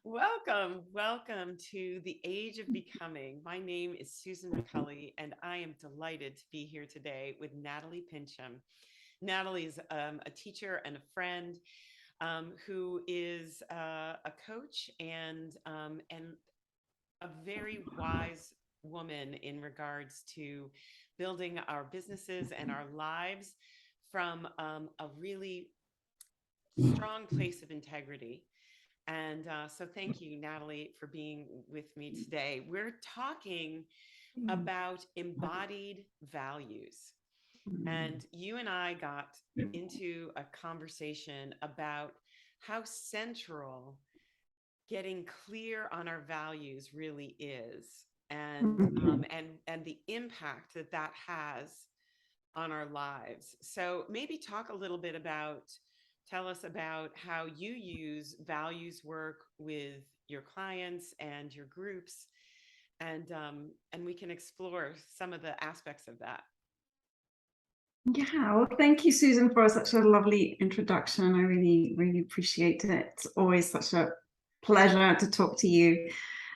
Welcome to the Age of Becoming. My name is Susan McCulley, and I am delighted to be here today with Nathalie Pincham. Natalie is a teacher and a friend who is a coach and a very wise woman in regards to building our businesses and our lives from a really strong place of integrity. And so thank you, Natalie, for being with me today. We're talking about embodied values. And you and I got into a conversation about how central getting clear on our values really is, and the impact that that has on our lives. So maybe talk a little bit about, tell us about how you use values work with your clients and your groups, and we can explore some of the aspects of that. Yeah, well, thank you, Susan, for such a lovely introduction. I really, really appreciate it. It's always such a pleasure to talk to you.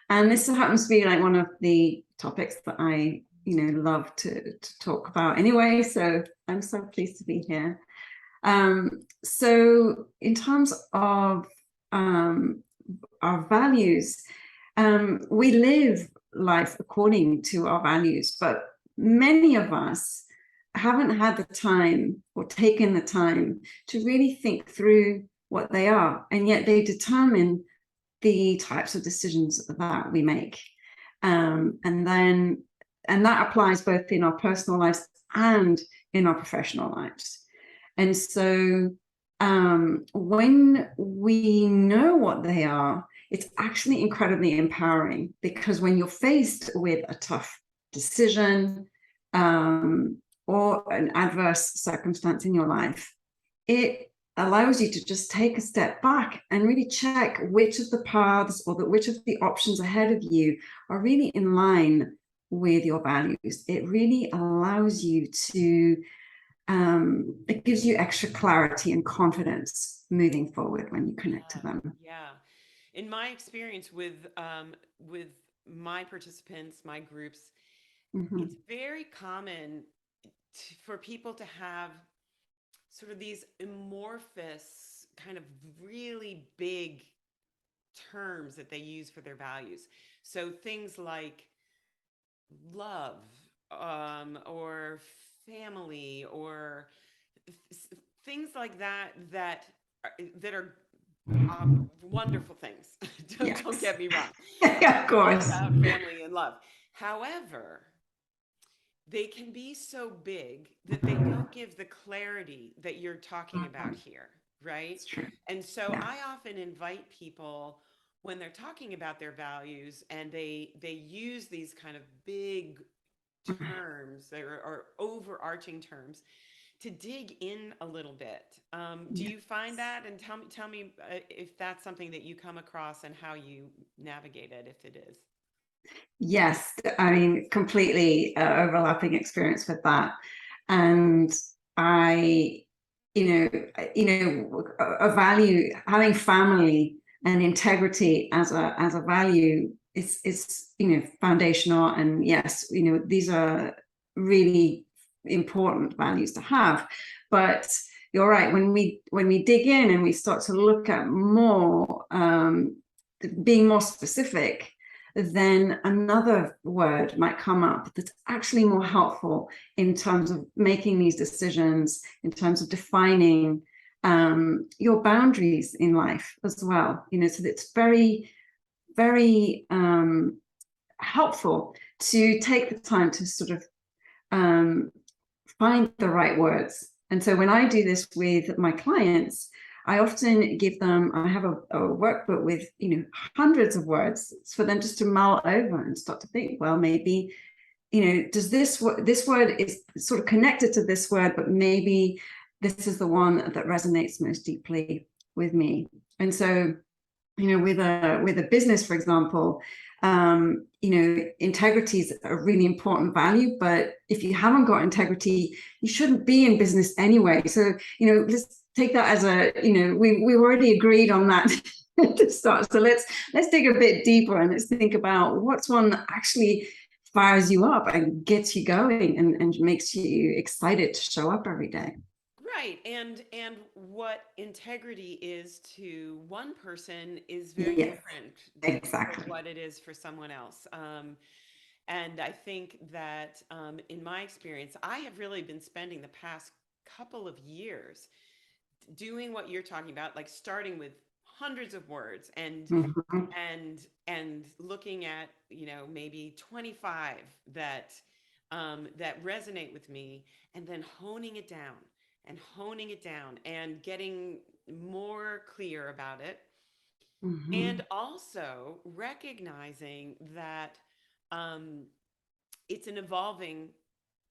And this happens to be like one of the topics that I, love to talk about anyway. So I'm so pleased to be here. So in terms of our values, we live life according to our values, but many of us haven't had the time or taken the time to really think through what they are, and yet they determine the types of decisions that we make. And that applies both in our personal lives and in our professional lives. And so when we know what they are, it's actually incredibly empowering, because when you're faced with a tough decision or an adverse circumstance in your life, it allows you to just take a step back and really check which of the paths or which of the options ahead of you are really in line with your values. It really allows you to, it gives you extra clarity and confidence moving forward when you connect to them. Yeah. In my experience with my participants, my groups, it's very common for people to have sort of these amorphous, kind of really big terms that they use for their values. So things like love, or family, or things like that are wonderful things. Don't get me wrong. Of course. About family and love. However, they can be so big that they don't give the clarity that you're talking about here, right? That's true. And so Yeah. I often invite people, when they're talking about their values and they use these kind of big terms or overarching terms, to dig in a little bit. Do you find that? And tell me if that's something that you come across and how you navigate it, if it is. Yes, I mean, completely overlapping experience with that. And I, a value, having family and integrity as a value is foundational. And yes, these are really important values to have. But you're right, when we dig in and we start to look at more, being more specific, then another word might come up that's actually more helpful in terms of making these decisions, in terms of defining your boundaries in life as well. So it's very, very helpful to take the time to sort of find the right words. And so when I do this with my clients, I often give them, I have a workbook with, hundreds of words for them just to mull over and start to think, well, maybe, does this word is sort of connected to this word, but maybe this is the one that resonates most deeply with me. And so, with a business, for example, integrity is a really important value, but if you haven't got integrity, you shouldn't be in business anyway. So, take that as a, we've already agreed on that to start. So let's dig a bit deeper and let's think about what's one that actually fires you up and gets you going and makes you excited to show up every day. Right. And what integrity is to one person is very Yes, different than exactly. what it is for someone else. And I think that in my experience, I have really been spending the past couple of years doing what you're talking about, like starting with hundreds of words Mhm. and looking at, maybe 25 that that resonate with me, and then honing it down and getting more clear about it, and Mhm. also recognizing that um, it's an evolving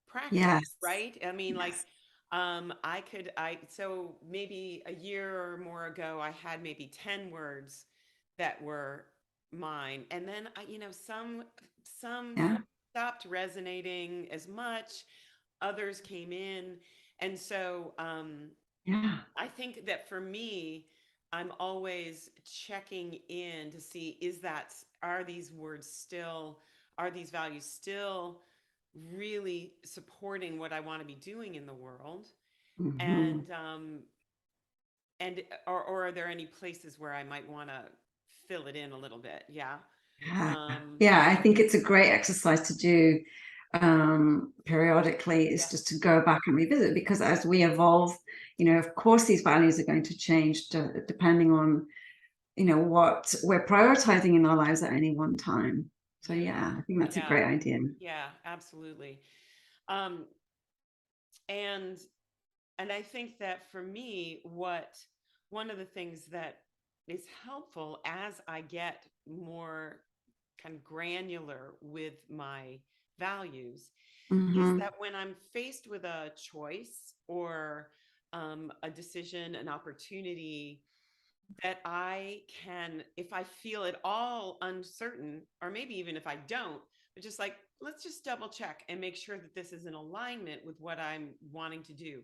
practice, Yes, right? I mean, like, yes, so maybe a year or more ago, I had maybe 10 words that were mine. And then some yeah, stopped resonating as much, others came in. And so, yeah. I think that for me, I'm always checking in to see, are these words still, are these values still really supporting what I want to be doing in the world? Mhm. And, or are there any places where I might want to fill it in a little bit? Yeah. Yeah, Um, yeah, I think it's a great exercise to do periodically, is yeah. just to go back and revisit, because as we evolve, of course, these values are going to change depending on, what we're prioritizing in our lives at any one time. So Yeah. yeah, I think that's a Yeah. great idea. Yeah, absolutely. Um, and And I think that for me, one of the things that is helpful as I get more kind of granular with my values is Hmm. that when I'm faced with a choice or a decision, an opportunity, that I can, if I feel at all uncertain, or maybe even if I don't, but just like, let's just double check and make sure that this is in alignment with what I'm wanting to do.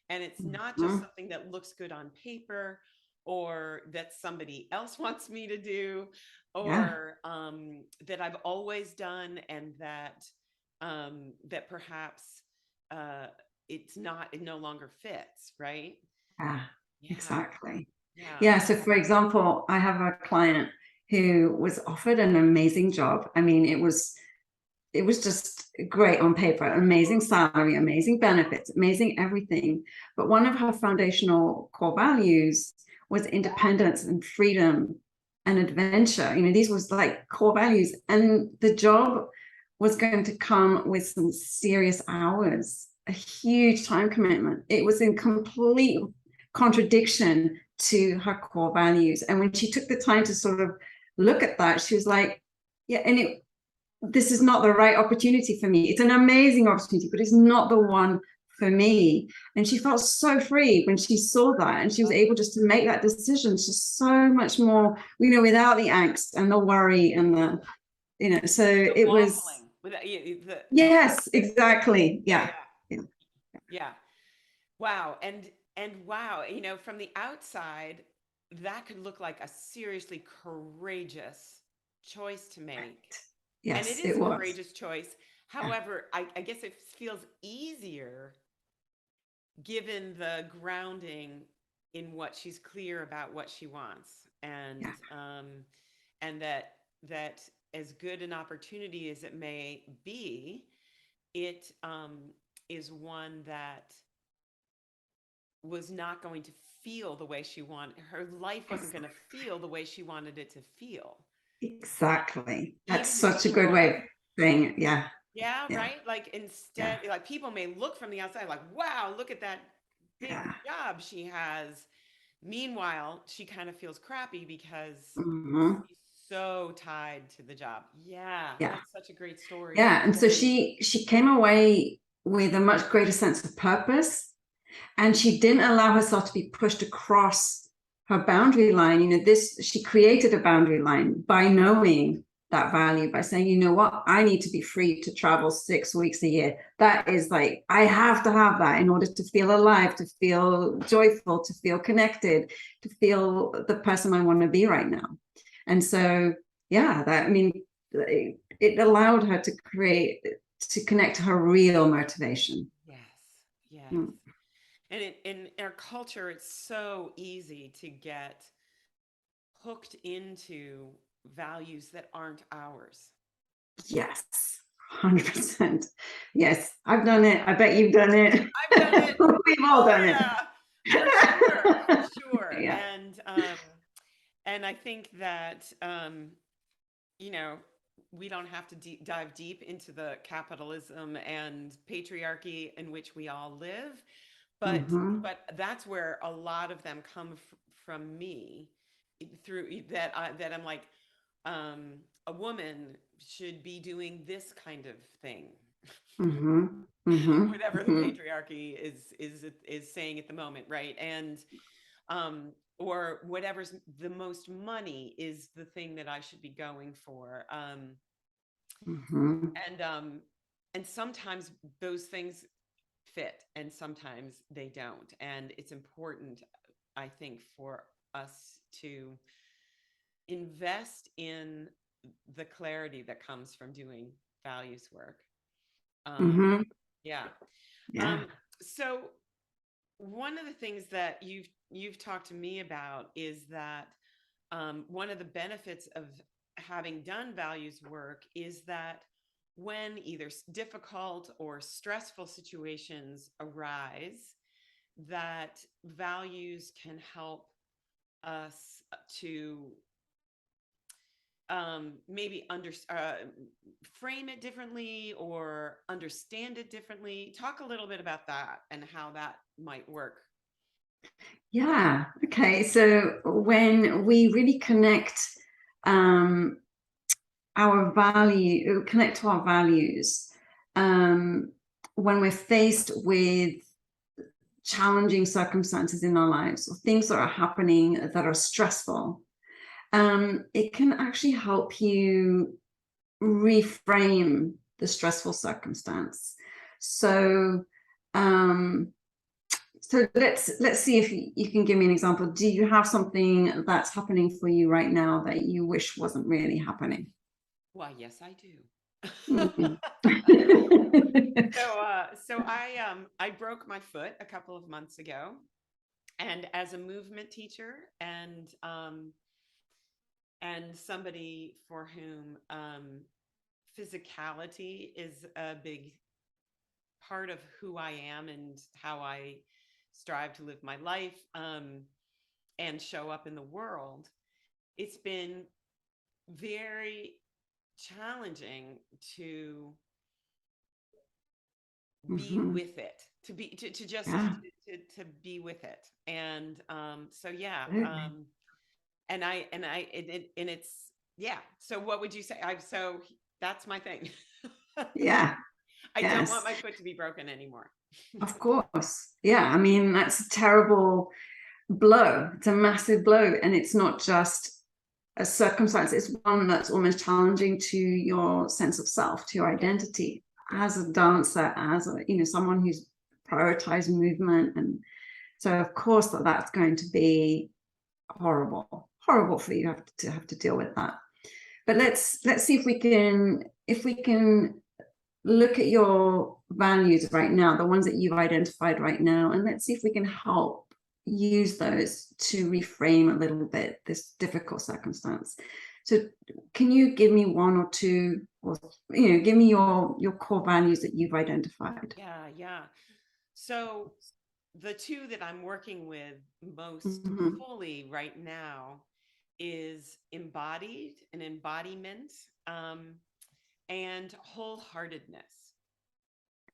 And it's not just Hmm. something that looks good on paper or that somebody else wants me to do, Yeah, or that I've always done, and that perhaps uh, it no longer fits, right? yeah, Yeah. exactly. Yeah. Yeah, so for example, I have a client who was offered an amazing job. I mean, it was just great on paper, amazing salary, amazing benefits, amazing everything. But one of her foundational core values was independence and freedom and adventure. These was like core values. And the job was going to come with some serious hours, a huge time commitment. It was in complete contradiction to her core values. And when she took the time to sort of look at that, she was like, yeah, and this is not the right opportunity for me. It's an amazing opportunity, but it's not the one for me. And she felt so free when she saw that, and she was able just to make that decision just so much more, without the angst and the worry and so The it was, waffling with the yes, exactly. yeah, Yeah. yeah, Yeah. yeah. Wow. And wow, from the outside, that could look like a seriously courageous choice to make. And it Yes, is it a was. courageous choice. Yeah. However, I guess it feels easier given the grounding in what she's clear about what she wants. Yeah. And that as good an opportunity as it may be, it is one that was not going to feel the way she wanted. Her life wasn't going to feel the way she wanted it to feel. Exactly. That's Even if such a good people, way of saying it. Yeah. yeah, Yeah. right? Like, Yeah. instead, like, people may look from the outside like, wow, look at that big Yeah. job she has. Meanwhile, she kind of feels crappy because Mhm. she's so tied to the job. Yeah, Yeah. that's such a great story. Yeah. And so she came away with a much greater sense of purpose, and she didn't allow herself to be pushed across her boundary line. She created a boundary line by knowing that value by saying, you know what, I need to be free to travel 6 weeks a year. That is like, I have to have that in order to feel alive, to feel joyful, to feel connected, to feel the person I want to be right now. And so, yeah, that, I mean, it allowed her to connect to her real motivation. Yes. Yes. Mm. And in our culture, it's so easy to get hooked into values that aren't ours. Yes, 100%. Yes, I've done it. I bet you've done it. I've done it. We've all done it. Yeah, for sure, for sure. Yeah. And I think that you know, we don't have to dive deep into the capitalism and patriarchy in which we all live, but Mm-hmm. but that's where a lot of them come from me, through that that I'm like, a woman should be doing this kind of thing. Mm-hmm. Mm-hmm. Whatever the Mm-hmm. patriarchy is saying at the moment, right? And or whatever's the most money is the thing that I should be going for. Mm-hmm. And sometimes those things fit and sometimes they don't. And it's important, I think, for us to invest in the clarity that comes from doing values work. Mm-hmm. Yeah. Yeah. So one of the things that you've talked to me about is that one of the benefits of having done values work is that when either difficult or stressful situations arise, that values can help us to maybe frame it differently or understand it differently. Talk a little bit about that and how that might work. Yeah. Okay. So when we really connect connect to our values, when we're faced with challenging circumstances in our lives or things that are happening that are stressful, it can actually help you reframe the stressful circumstance. So let's see if you can give me an example. Do you have something that's happening for you right now that you wish wasn't really happening? Why, yes, I do. Mhm. So I broke my foot a couple of months ago, and as a movement teacher and somebody for whom physicality is a big part of who I am and how I strive to live my life, and show up in the world, it's been very challenging to be Mhm. with it, to just Yeah, to be with it. And so yeah, absolutely. and it's, yeah. So what would you say? So that's my thing. Yeah, I don't want yes, my foot to be broken anymore. of course. Yeah, I mean, that's a terrible blow. It's a massive blow. And it's not just a circumstance, it's one that's almost challenging to your sense of self, to your Yeah. identity as a dancer, as a, someone who's prioritized movement. And so of course that's going to be horrible for you to have to deal with that. But let's see if we can look at your values right now, the ones that you've identified right now, and let's see if we can help use those to reframe a little bit this difficult circumstance. So can you give me one or two, or give me your core values that you've identified? Yeah. So the two that I'm working with most Mm-hmm. fully right now is embodied and embodiment, and wholeheartedness.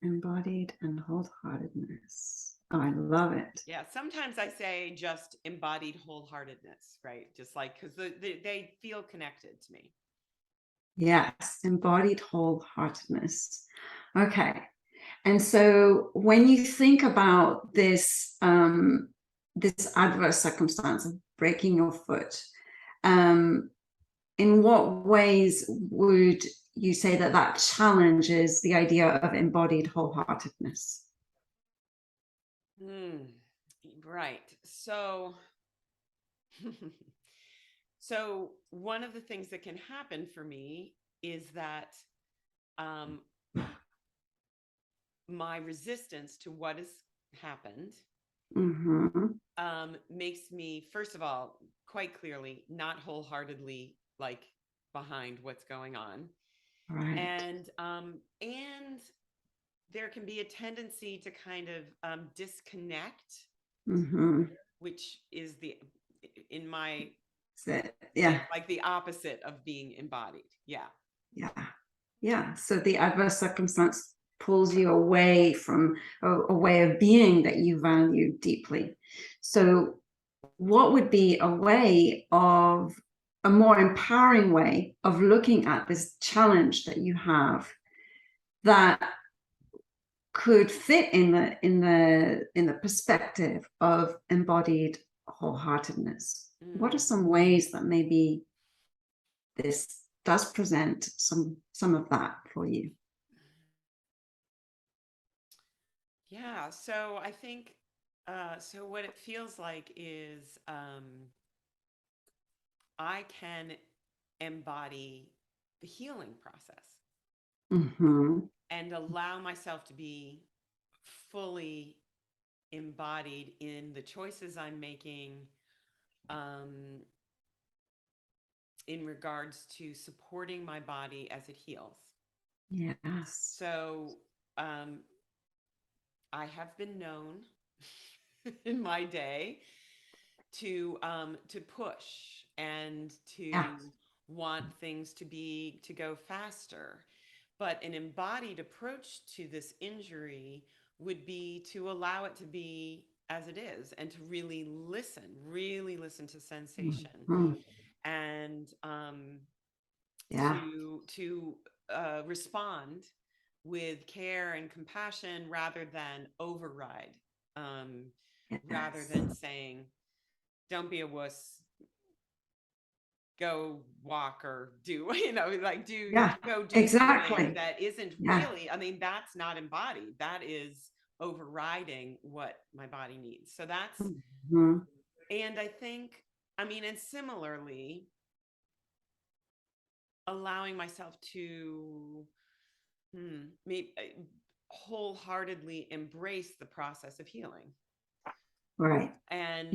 Embodied and wholeheartedness. Oh, I love it. Yeah, sometimes I say just embodied wholeheartedness, right? Just like, because they feel connected to me. Yes, embodied wholeheartedness. Okay. And so when you think about this, this adverse circumstance of breaking your foot, in what ways would you say that that challenges the idea of embodied wholeheartedness? Right. So, so one of the things that can happen for me is that um, my resistance to what has happened makes me, first of all, quite clearly not wholeheartedly like behind what's going on, Right. and there can be a tendency to kind of disconnect, which is in my Yeah. like the opposite of being embodied. Yeah. Yeah. Yeah. So the adverse circumstance pulls you away from a way of being that you value deeply. So what would be a more empowering way of looking at this challenge that you have that could fit in the perspective of embodied wholeheartedness? What are some ways that maybe this does present some of that for you? Yeah. So I think, so what it feels like is I can embody the healing process and allow myself to be fully embodied in the choices I'm making, in regards to supporting my body as it heals. Yes. So I have been known in my day to push and to want things to go faster. But an embodied approach to this injury would be to allow it to be as it is and to really listen to sensation and to respond with care and compassion rather than override, rather than saying, don't be a wuss, go walk or do, like go do something that isn't really, I mean, that's not embodied. That is overriding what my body needs. So that's, and I think, I mean, and similarly, allowing myself to maybe wholeheartedly embrace the process of healing. Right. And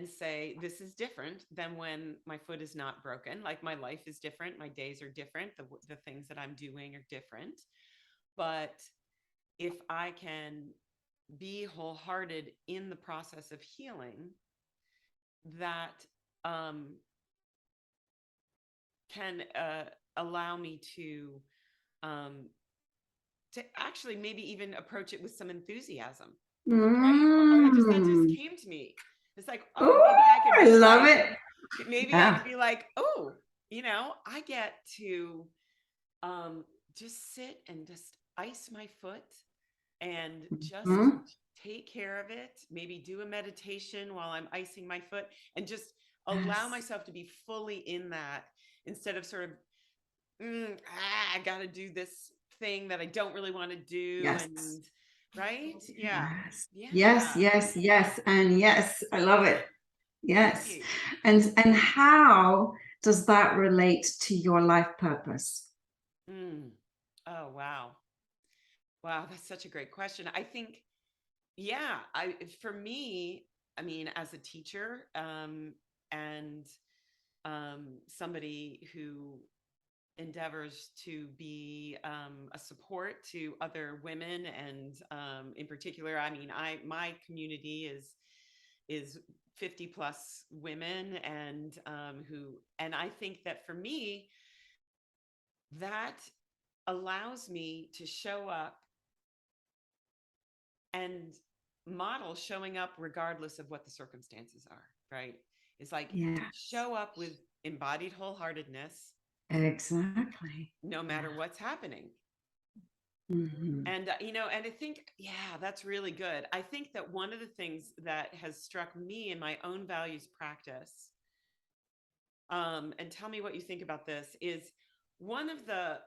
say, this is different than when my foot is not broken. Like, my life is different, my days are different, the things that I'm doing are different. But if I can be wholehearted in the process of healing, that can allow me to actually maybe even approach it with some enthusiasm. Right? That just came to me. It's like, oh, maybe I could be love like, it. maybe I could be like, oh, I get to just sit and just ice my foot and just take care of it. Maybe do a meditation while I'm icing my foot and just allow myself to be fully in that, instead of sort of, I got to do this thing that I don't really want to do. And right. Yeah. Yes. And yes, I love it. Yes. Right. And how does that relate to your life purpose? Oh, wow. That's such a great question. I think, for me, I mean, as a teacher, and somebody who endeavors to be a support to other women, and in particular, I mean, my community is 50 plus women, and I think that for me, that allows me to show up and model showing up regardless of what the circumstances are, right? It's like, show up with embodied wholeheartedness. Exactly. No matter what's happening. And, and I think, that's really good. I think that one of the things that has struck me in my own values practice and tell me what you think about this, is one of the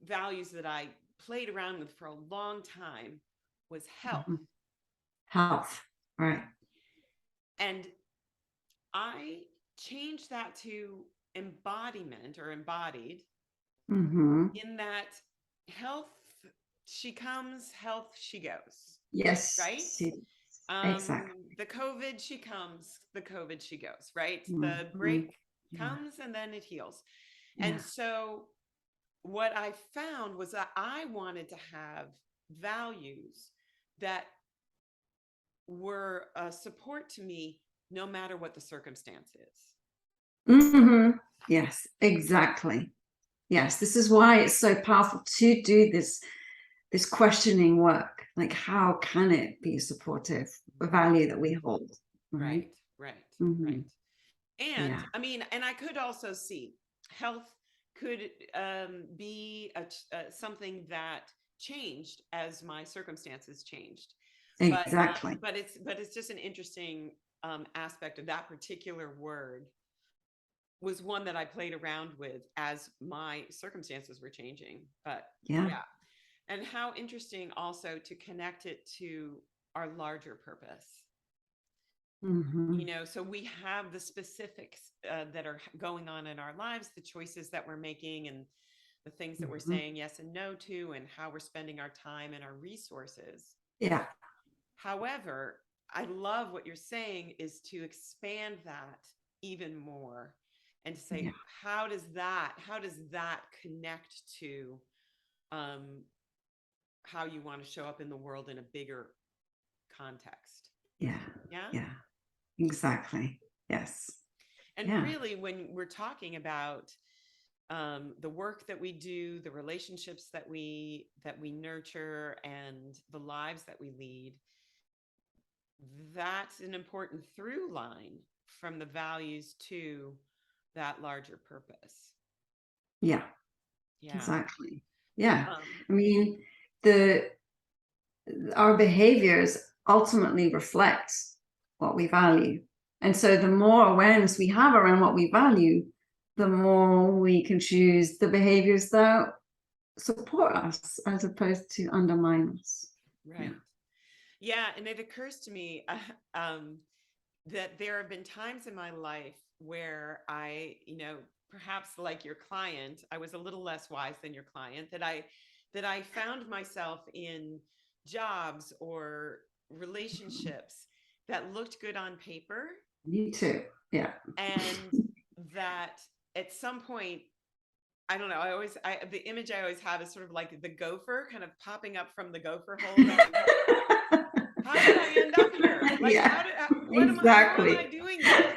values that I played around with for a long time was health. Mm-hmm. Health, right. And I changed that to embodiment or embodied, Mm-hmm. in that health, she comes, health, she goes. Yes. Right? Exactly. The COVID, she comes, the COVID, she goes, right? Mm-hmm. The break Yeah. comes and then it heals. Yeah. And so what I found was that I wanted to have values that were a support to me no matter what the circumstance is. Mm-hmm. Yes, exactly. Yes, this is why it's so powerful to do this questioning work. Like, how can it be a supportive value that we hold? Right. Right. Mm-hmm. Right. And Yeah. I mean, and I could also see health could be something that changed as my circumstances changed. Exactly. But it's just an interesting aspect of that particular word, was one that I played around with as my circumstances were changing. But yeah. And how interesting also to connect it to our larger purpose. Mm-hmm. You know, so we have the specifics that are going on in our lives, the choices that we're making, and the things that we're saying yes and no to, and how we're spending our time and our resources. Yeah. However, I love what you're saying is to expand that even more and to say, how does that connect to how you want to show up in the world in a bigger context? Yeah. Exactly. Yes. And really, when we're talking about the work that we do, the relationships that we nurture, and the lives that we lead, that's an important through line from the values to that larger purpose. Yeah. Yeah. Exactly. Yeah. I mean, our behaviors ultimately reflect what we value. And so the more awareness we have around what we value, the more we can choose the behaviors that support us as opposed to undermine us. Right. Yeah. And it occurs to me that there have been times in my life where I, perhaps like your client, I was a little less wise than your client, that I found myself in jobs or relationships that looked good on paper. Me too. Yeah. And that at some point, I don't know, the image I always have is sort of like the gopher kind of popping up from the gopher hole. How did I end up here? Like, how am I doing this?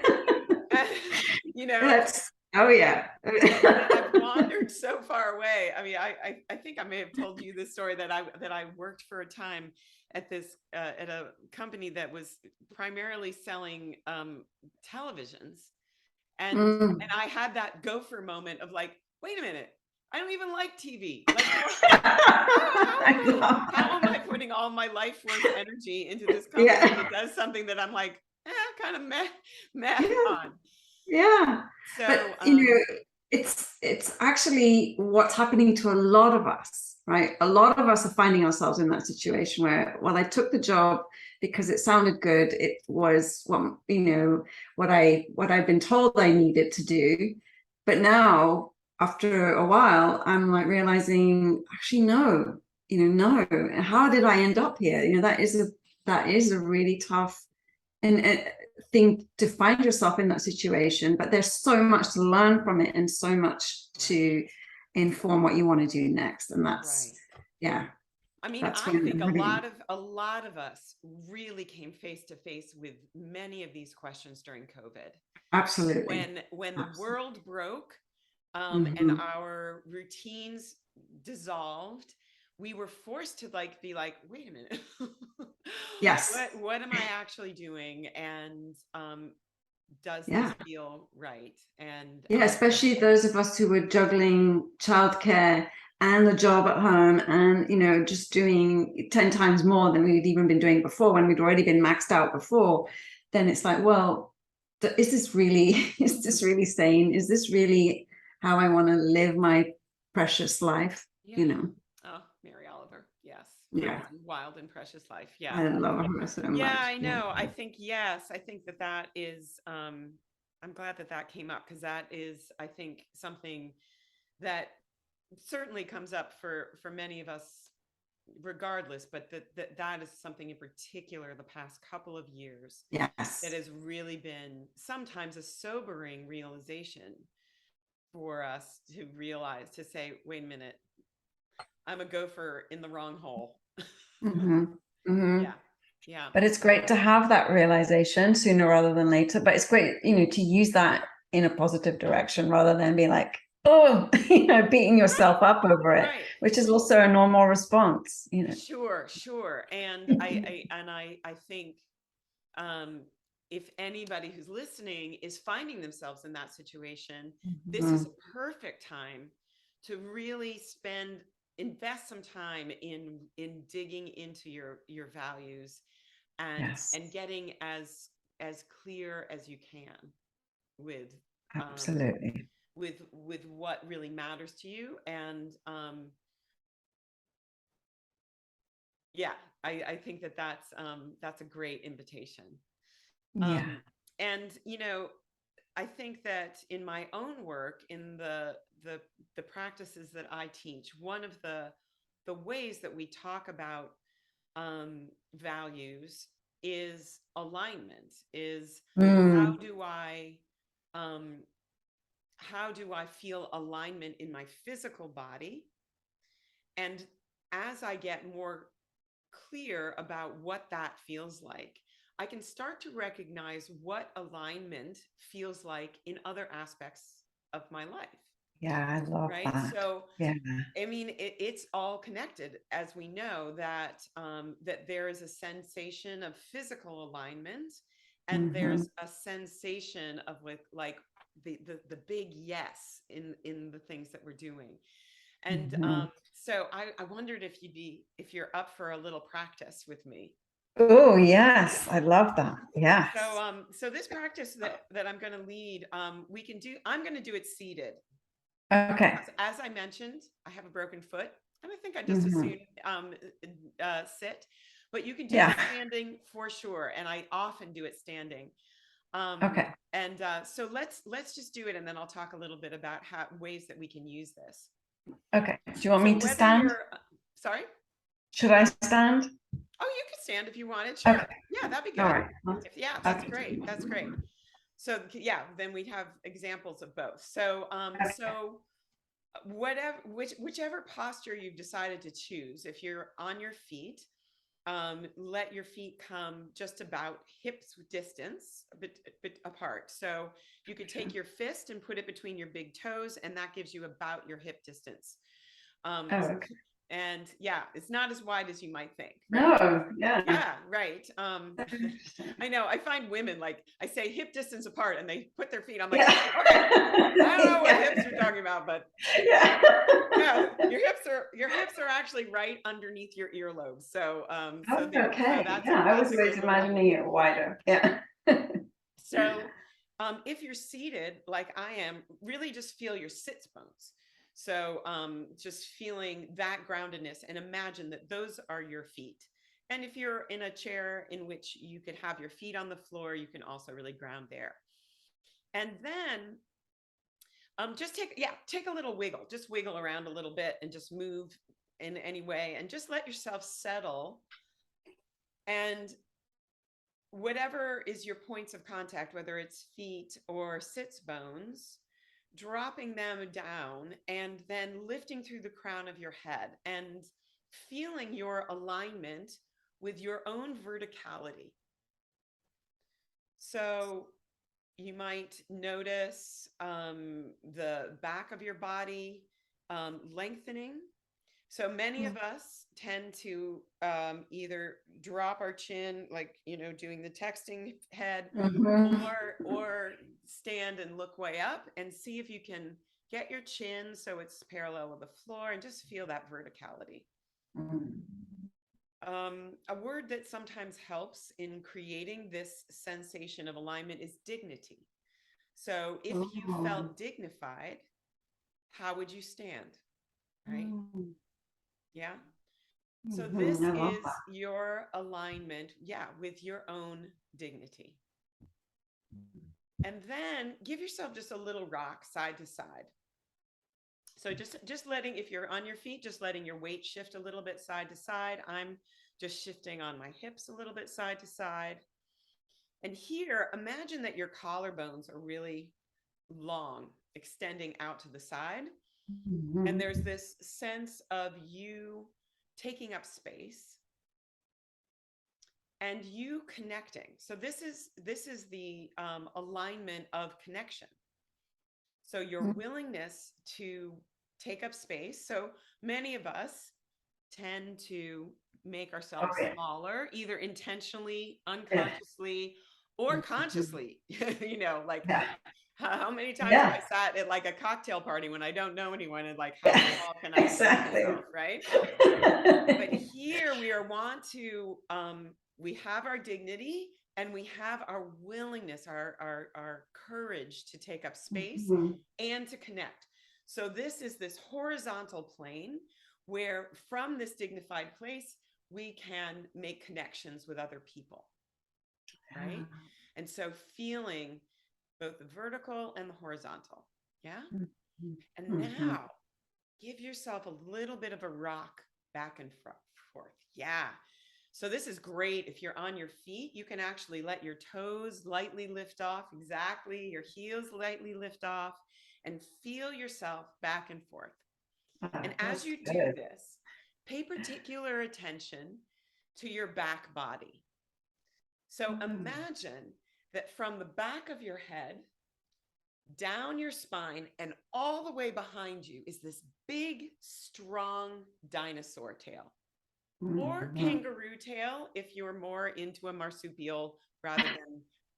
I've wandered so far away. I mean, I think I may have told you this story that I worked for a time at at a company that was primarily selling televisions, and I had that gopher moment of like, wait a minute, I don't even like TV. Like, how am I putting all my life force energy into this company that does something that I'm like, kind of meh on? Yeah. So, but it's actually what's happening to a lot of us, right? A lot of us are finding ourselves in that situation where, well, I took the job because it sounded good. It was what I've been told I needed to do. But now, after a while, I'm like realizing, actually, no. How did I end up here? That is a really tough and thing to find yourself in that situation, but there's so much to learn from it and so much to inform what you want to do next. And that's I mean, I think a lot of us really came face to face with many of these questions during COVID. Absolutely. When the world broke and our routines dissolved, we were forced to be like, wait a minute. Yes. What am I actually doing? And does this feel right? And especially those of us who were juggling childcare and the job at home and just doing 10 times more than we'd even been doing before, when we'd already been maxed out before. Then it's like, well, is this really, is this really sane? Is this really how I want to live my precious life? Yeah. You know? Oh, Mary Oliver. Yes. Yeah. Wild and precious life. Yeah. I love her so much. Yeah, I Yeah. know. I think, yes, I think that that is, I'm glad that that came up, because that is, I think, something that certainly comes up for many of us regardless, but that is something in particular the past couple of years that Yes. has really been sometimes a sobering realization for us to realize, to say, wait a minute, I'm a gopher in the wrong hole. Mm-hmm. Mm-hmm. Yeah. Yeah. But it's great to have that realization sooner rather than later. But it's great, you know, to use that in a positive direction rather than be like, oh, you know, beating yourself up over it, Right. which is also a normal response, you know. Sure. And I think, if anybody who's listening is finding themselves in that situation, this is a perfect time to really invest some time in digging into your values, Yes, and getting as clear as you can with absolutely. with what really matters to you. And yeah, I think that that's a great invitation. Yeah. And I think that in my own work, in the practices that I teach, one of the ways that we talk about values is alignment. Is how um, do I feel alignment in my physical body? And as I get more clear about what that feels like, I can start to recognize what alignment feels like in other aspects of my life. Yeah, I love Right. that. So, Yeah. I mean, it's all connected, as we know that that there is a sensation of physical alignment, and there's a sensation of like the big yes in the things that we're doing. And so I wondered if you're up for a little practice with me. Oh, yes. I love that. Yes. So this practice that I'm going to lead, I'm going to do it seated. Okay. As I mentioned, I have a broken foot, and I think I just as soon sit, but you can do it standing for sure. And I often do it standing. Okay. And so let's just do it, and then I'll talk a little bit about ways that we can use this. Okay. Do you want me to stand? Sorry? Should I stand? Oh, you can stand if you wanted. Sure. Okay. Yeah, that'd be good. All right. Yeah, that's great. That's great. So yeah, then we'd have examples of both. So so whichever posture you've decided to choose, if you're on your feet, let your feet come just about hips distance, a bit apart. So you could take your fist and put it between your big toes, and that gives you about your hip distance. Okay. And yeah, it's not as wide as you might think. Right? No, yeah. Yeah, right. I know, I find women, like, I say hip distance apart and they put their feet, I'm like, okay, I don't know what hips you're talking about, but yeah, your hips are actually right underneath your earlobes. So okay. I was always imagining it wider. Yeah. So if you're seated like I am, really just feel your sits bones. So just feeling that groundedness, and imagine that those are your feet. And if you're in a chair in which you could have your feet on the floor, you can also really ground there. And then just take a little wiggle, just wiggle around a little bit and just move in any way, and just let yourself settle. And whatever is your points of contact, whether it's feet or sits bones, dropping them down and then lifting through the crown of your head and feeling your alignment with your own verticality. So you might notice the back of your body lengthening. So many of us tend to either drop our chin, like, doing the texting head, or stand and look way up, and see if you can get your chin so it's parallel with the floor, and just feel that verticality. a word that sometimes helps in creating this sensation of alignment is dignity. So if you felt dignified, how would you stand? Right? Yeah. So this is your alignment, with your own dignity. And then give yourself just a little rock side to side. So just letting, if you're on your feet, just letting your weight shift a little bit side to side. I'm just shifting on my hips a little bit side to side. And here, imagine that your collarbones are really long, extending out to the side. And there's this sense of you taking up space and you connecting. So this is the alignment of connection. So your willingness to take up space. So many of us tend to make ourselves smaller, either intentionally, unconsciously, or consciously. You know, like how many times have I sat at like a cocktail party when I don't know anyone and like, how small can I make myself, right? But here we we have our dignity and we have our willingness, our courage to take up space and to connect. So this is this horizontal plane where from this dignified place, we can make connections with other people, right? And so feeling both the vertical and the horizontal. Yeah. And now give yourself a little bit of a rock back and forth. Yeah. So this is great. If you're on your feet, you can actually let your toes lightly lift off. Exactly. Your heels lightly lift off and feel yourself back and forth. And as you do this, pay particular attention to your back body. So imagine that from the back of your head, down your spine, and all the way behind you is this big, strong dinosaur tail. Or kangaroo tail if you're more into a marsupial rather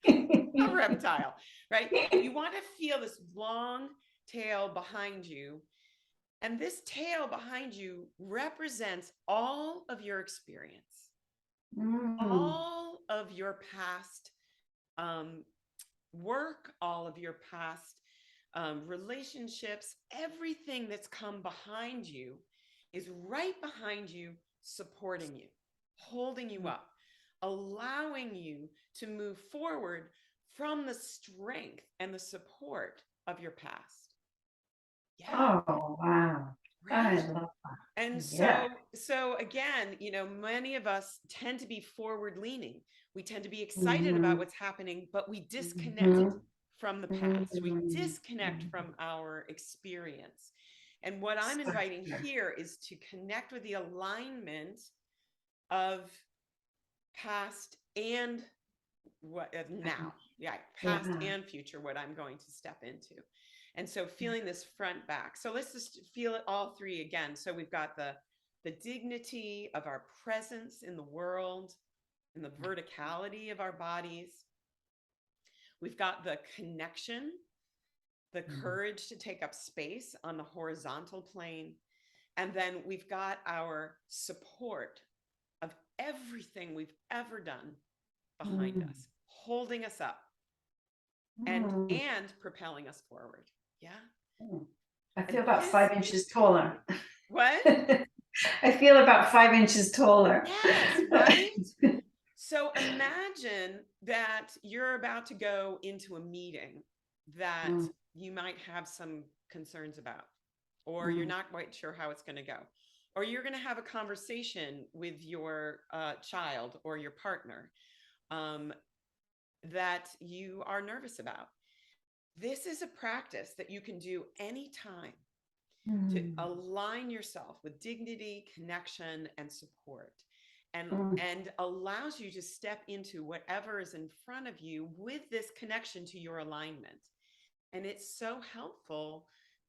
than a reptile, right? You want to feel this long tail behind you. And this tail behind you represents all of your experience, all of your past work, all of your past relationships, everything that's come behind you is right behind you, supporting you, holding you up, allowing you to move forward from the strength and the support of your past. Yeah. Oh, wow. Right? I love that. And so again, you know, many of us tend to be forward leaning. We tend to be excited about what's happening, but we disconnect from the past. We disconnect from our experience. And what I'm inviting here is to connect with the alignment of past and what of now. Yeah, past and future, what I'm going to step into. And so feeling this front back. So let's just feel it all three again. So we've got the dignity of our presence in the world and the verticality of our bodies. We've got the connection, the courage to take up space on the horizontal plane. And then we've got our support of everything we've ever done behind us, holding us up and propelling us forward. Yeah. I feel about 5 inches taller. What? I feel about 5 inches taller. Yes, right? So imagine that you're about to go into a meeting that you might have some concerns about, or you're not quite sure how it's going to go, or you're going to have a conversation with your child or your partner that you are nervous about. This is a practice that you can do anytime to align yourself with dignity, connection, and support, and allows you to step into whatever is in front of you with this connection to your alignment. And it's so helpful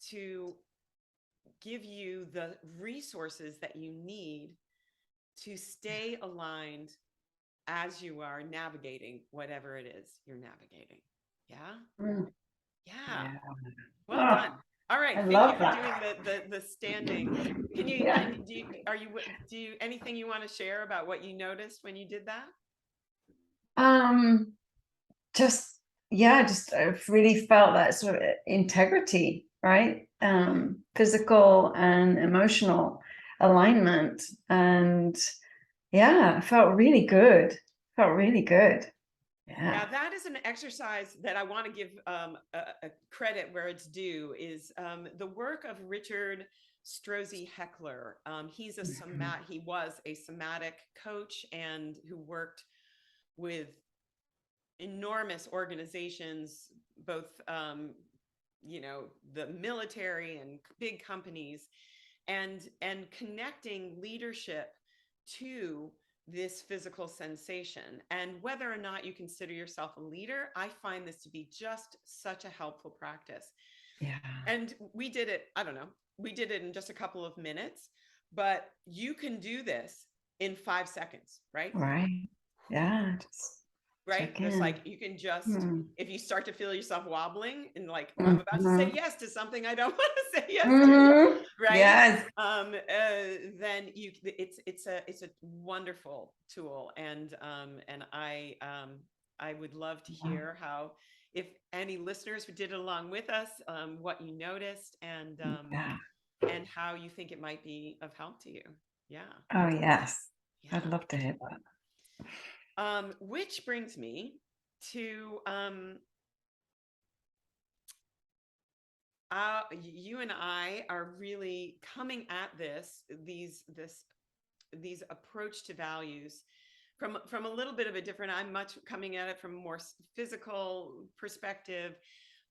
to give you the resources that you need to stay aligned as you are navigating whatever it is you're navigating. Yeah. Yeah. Well done. All right. Thank you for doing the standing. Can you, Yeah. do you anything you want to share about what you noticed when you did that? Just I've really felt that sort of integrity, right? Physical and emotional alignment, and yeah, it felt really good. Yeah, that is an exercise that I want to give a credit where it's due, is the work of Richard Strozzi Heckler. He was a somatic coach and who worked with enormous organizations, both the military and big companies, and connecting leadership to this physical sensation. And whether or not you consider yourself a leader, I find this to be just such a helpful practice. Yeah. And we did it, I don't know, we did it in just a couple of minutes, but you can do this in 5 seconds, right? Right. Yeah. Right? Just like you can just, if you start to feel yourself wobbling and like, I'm about to say yes to something I don't want to say yes to, right? Yes. Then it's a wonderful tool. And I would love to hear how, if any listeners who did it along with us, what you noticed and how you think it might be of help to you. Yeah. Oh yes. Yeah. I'd love to hear that. Which brings me to you and I are really coming at these approach to values from a little bit of a different. I'm much coming at it from a more physical perspective,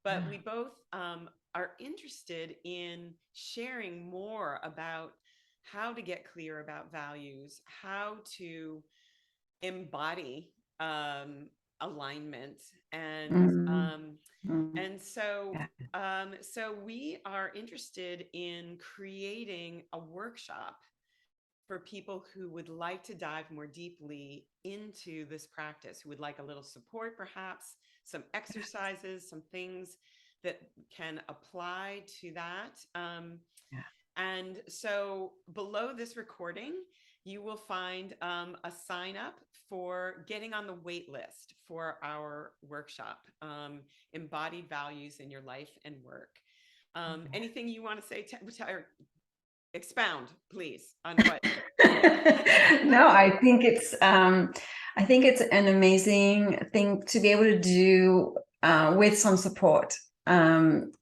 but we both are interested in sharing more about how to get clear about values, how to embody alignment, and so we are interested in creating a workshop for people who would like to dive more deeply into this practice, who would like a little support, perhaps some exercises, some things that can apply to that. And so below this recording, you will find a sign up for getting on the wait list for our workshop, Embodied Values in Your Life and Work. Anything you want to say, or expound, please, on what? No, I think it's an amazing thing to be able to do with some support, and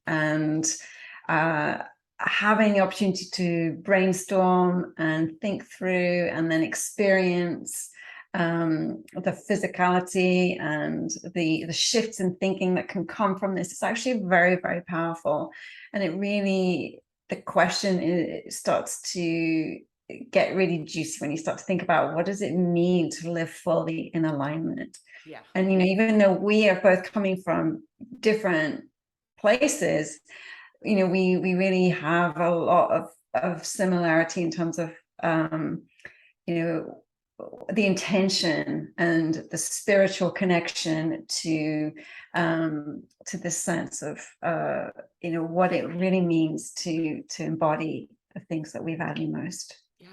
having the opportunity to brainstorm and think through and then experience the physicality and the shifts in thinking that can come from this. It's actually very, very powerful. And it really, the question starts to get really juicy when you start to think about, what does it mean to live fully in alignment? Yeah. And, even though we are both coming from different places, we really have a lot of similarity in terms of, the intention and the spiritual connection to this sense of, what it really means to embody the things that we value most. Yeah.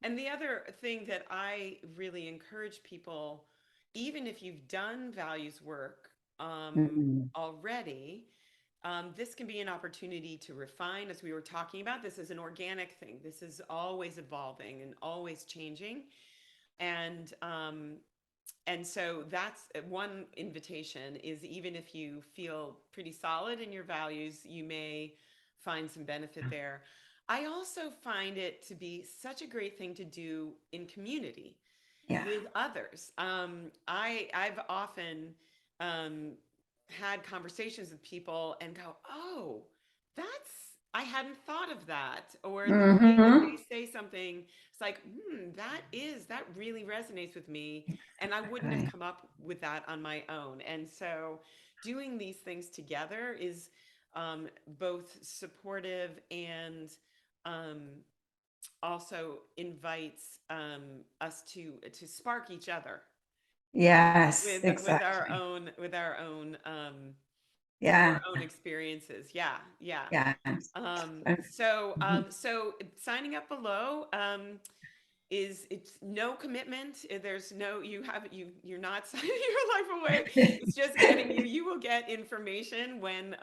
And the other thing that I really encourage people, even if you've done values work already, this can be an opportunity to refine. As we were talking about, this is an organic thing. This is always evolving and always changing. And so that's one invitation, is even if you feel pretty solid in your values, you may find some benefit there. I also find it to be such a great thing to do in community with others. I've often had conversations with people and go, oh, I hadn't thought of that. Or the way that they say something, it's like, that really resonates with me. And I wouldn't have come up with that on my own. And so doing these things together is both supportive and also invites us to spark each other. Yes, With exactly. our own Yeah. own experiences. Yeah. Yeah. Yeah. So signing up below, it's no commitment. There's no, you're not signing your life away. It's just getting you will get information when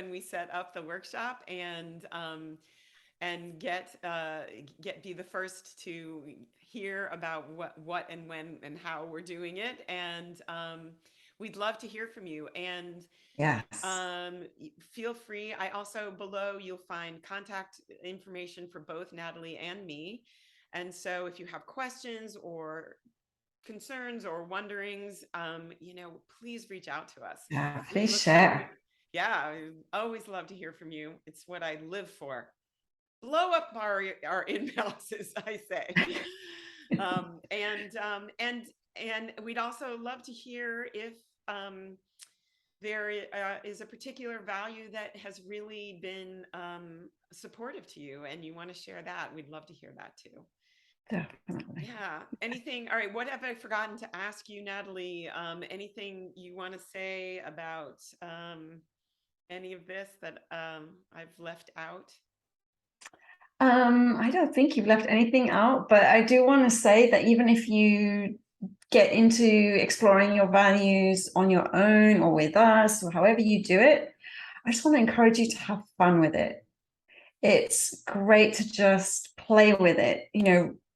we set up the workshop, and be the first to hear about what and when and how we're doing it. And we'd love to hear from you. And Yes. feel free. I also, below you'll find contact information for both Natalie and me. And so if you have questions or concerns or wonderings, please reach out to us. Yeah, We please look share. forward- Yeah, I always love to hear from you. It's what I live for. Blow up our inboxes, I say. And we'd also love to hear if there is a particular value that has really been supportive to you, and you want to share that. We'd love to hear that too. Definitely. Yeah. Anything? All right. What have I forgotten to ask you, Natalie? Anything you want to say about any of this that I've left out? I don't think you've left anything out, but I do want to say that even if you get into exploring your values on your own or with us or however you do it, I just want to encourage you to have fun with it. It's great to just play with it,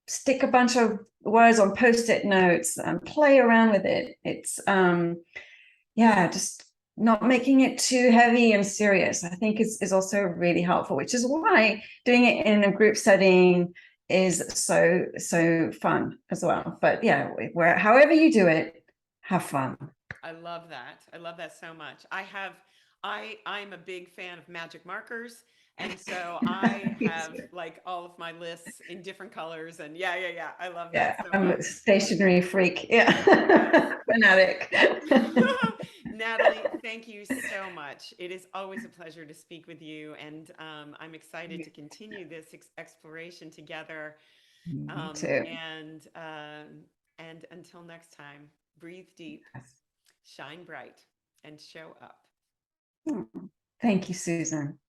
stick a bunch of words on post-it notes and play around with it. It's just not making it too heavy and serious, I think is also really helpful, which is why doing it in a group setting is so fun as well. But yeah, however you do it, have fun. I love that. I love that so much. I'm a big fan of magic markers. And so I have like all of my lists in different colors, and yeah. I love that. So I'm much. a stationary freak. Yeah. Fanatic. Natalie, thank you so much. It is always a pleasure to speak with you. And I'm excited to continue this exploration together. Me too. And until next time, breathe deep, shine bright, and show up. Thank you, Susan.